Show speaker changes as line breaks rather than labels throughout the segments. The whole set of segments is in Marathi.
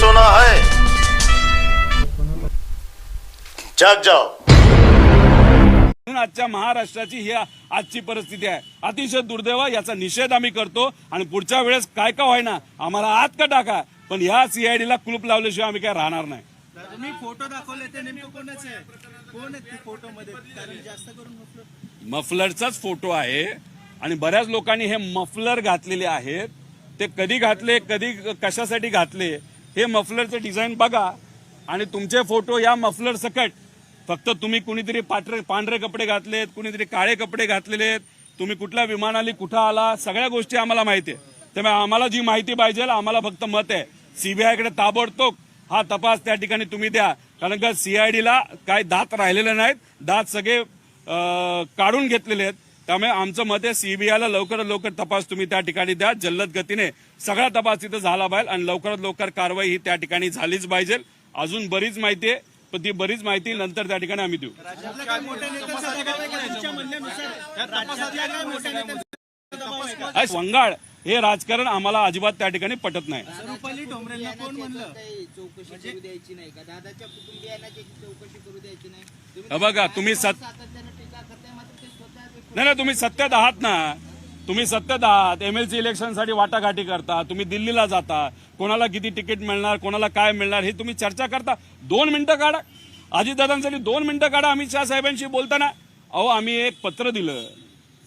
सोना है, जाग जाओ।
आजच्या महाराष्ट्राची ही आजची परिस्थिती आहे, अतिशय दुर्दैव। याचा निषेध आम्ही करतो आणि पुढच्या वेळेस काय का होईना आम्हाला आत का टाका, पण या सीआयडीला कुलूप लावल्याशिवाय आम्ही काय राहणार नाही।
तुम्ही फोटो दाखवले ते नेमकं कोणाचे आहे, कोण आहेत ते फोटो मध्ये? कारण जास्त करून
मफलरचाच फोटो आहे आणि बऱ्याच लोकांनी हे मफलर घातलेले आहेत। ते कधी घातले, कधी कशासाठी घातले, हे मफलरचं डिझाईन बघा आणि तुमचे फोटो या मफलर सकट। फक्त तुम्ही कुणीतरी पांढरे कपडे घातलेत, कुणीतरी काळे कपडे घातलेले आहेत, तुम्ही कुठल्या विमानाने कुठं आला, सगळ्या गोष्टी आम्हाला माहिती आहे। त्यामुळे आम्हाला जी माहिती पाहिजे, आम्हाला फक्त मत आहे सीबीआयकडे ताबडतोब हा तपास त्या ठिकाणी तुम्ही द्या। कारण का सीआयडीला काय दात राहिलेले नाहीत, दात सगळे काढून घेतलेले आहेत। त्यामुळे आमचं मत आहे सीबीआयला लवकरात लवकर तपास तुम्ही त्या ठिकाणी द्या, जलद गतीने सगळा तपास तिथं झाला पाहिजे आणि लवकरात लवकर कारवाई ही त्या ठिकाणी झालीच पाहिजे। अजून बरीच माहिती आहे, पण ती बरीच माहिती नंतर त्या ठिकाणी आम्ही देऊ। वंगाळ हे राजकारण आम्हाला अजिबात त्या ठिकाणी पटत नाही।
रुपाली ठोंबरेंना कोण म्हणलं
चौकशी करू द्यायची नाही का? दादाच्या कुटुंबियांना चौकशी करू द्यायची नाही?
बघा तुम्ही
सातत्यानं टीका करताय, मात्र ते स्वतः
नाही तुम्ही सत्तेत आहात ना, तुम्ही सत्तेत आहात। एमएलसी इलेक्शनसाठी वाटाघाटी करता, तुम्ही दिल्लीला जाता, कोणाला किती तिकीट मिळणार, कोणाला काय मिळणार हे तुम्ही चर्चा करता। 2 मिनिटं काढा, अजितदादांसाठी 2 मिनिटं काढा अमित शहा साहेबांशी बोलताना। अहो आम्ही एक पत्र दिलं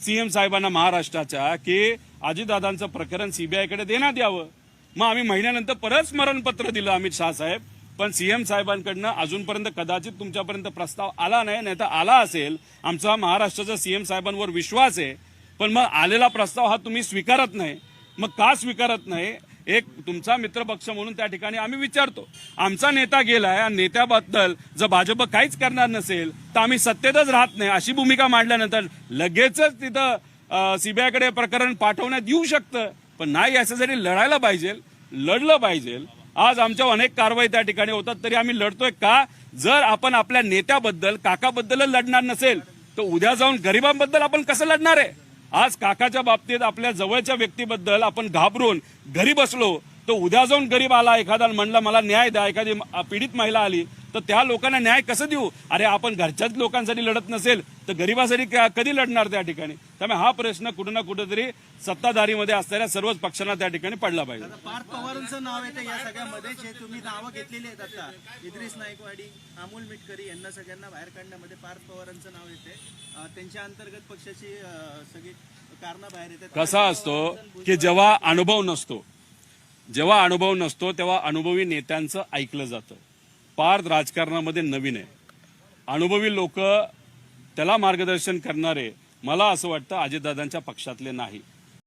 सीएम साहेबांना महाराष्ट्राच्या की अजितदादांचं प्रकरण सीबीआयकडे देण्यात यावं। मग आम्ही महिन्यानंतर परत स्मरणपत्र दिलं अमित शहा साहेब, पण सीएम साहेबांकडनं अजूनपर्यंत कदाचित तुमच्यापर्यंत प्रस्ताव आला नाही तर आला असेल। आमचा महाराष्ट्राचा सीएम साहेबांवर विश्वास आहे, पण मग आलेला प्रस्ताव हा तुम्ही स्वीकारत नाही। मग का स्वीकारत नाही? एक तुमचा मित्रपक्ष म्हणून त्या ठिकाणी आम्ही विचारतो। आमचा नेता गेलाय आणि नेत्याबद्दल जर भाजप काहीच करणार नसेल तर आम्ही सत्तेतच राहत नाही अशी भूमिका मांडल्यानंतर लगेचच तिथं सीबीआयकडे प्रकरण पाठवण्यात येऊ शकतं, पण नाही याच्यासाठी लढायला पाहिजे, लढलं पाहिजे। आज आमच्या अनेक कारवाई त्या ठिकाणी होतात तरी आम्ही लढतोय का? जर आपण आपल्या नेत्याबद्दल काकाबद्दल लढणार नसेल तर उद्या जाऊन गरिबांबद्दल आपण कसं लढणार आहे? आज काकाच्या बाबतीत आपल्या जवळच्या व्यक्तीबद्दल आपण घाबरून घरी बसलो तर उद्या जाऊन गरीब आला एखादा म्हणला मला न्याय द्या, एखादी पीडित महिला आली तर त्या लोकांना न्याय कसं देऊ? अरे आपण घरच्याच लोकांसाठी लढत नसेल तर गरिबासाठी कधी लढणार त्या ठिकाणी? त्यामुळे हा प्रश्न कुठं ना कुठेतरी सत्ताधारीमध्ये असणाऱ्या सर्वच पक्षांना त्या ठिकाणी पडला पाहिजे।
पार्थ पवारांचं नाव येतं या सगळ्यामध्ये, जे तुम्ही नावं घेतलेली आहेत आता, इद्रिस नाईकवाडी, अमोल मिटकरी यांना सगळ्यांना बाहेर काढण्यामध्ये पार्थ पवारांचं नाव येते। त्यांच्या अंतर्गत पक्षाची सगळी कारणं बाहेर येतात।
कसा असतो की जेव्हा अनुभव नसतो तेव्हा अनुभवी नेत्यांचं ऐकलं जातं। पार्थ राजकारणामध्ये नवीन आहे, अनुभवी लोक त्याला मार्गदर्शन करणारे मला असं वाटतं अजितदादांच्या पक्षातले नाही।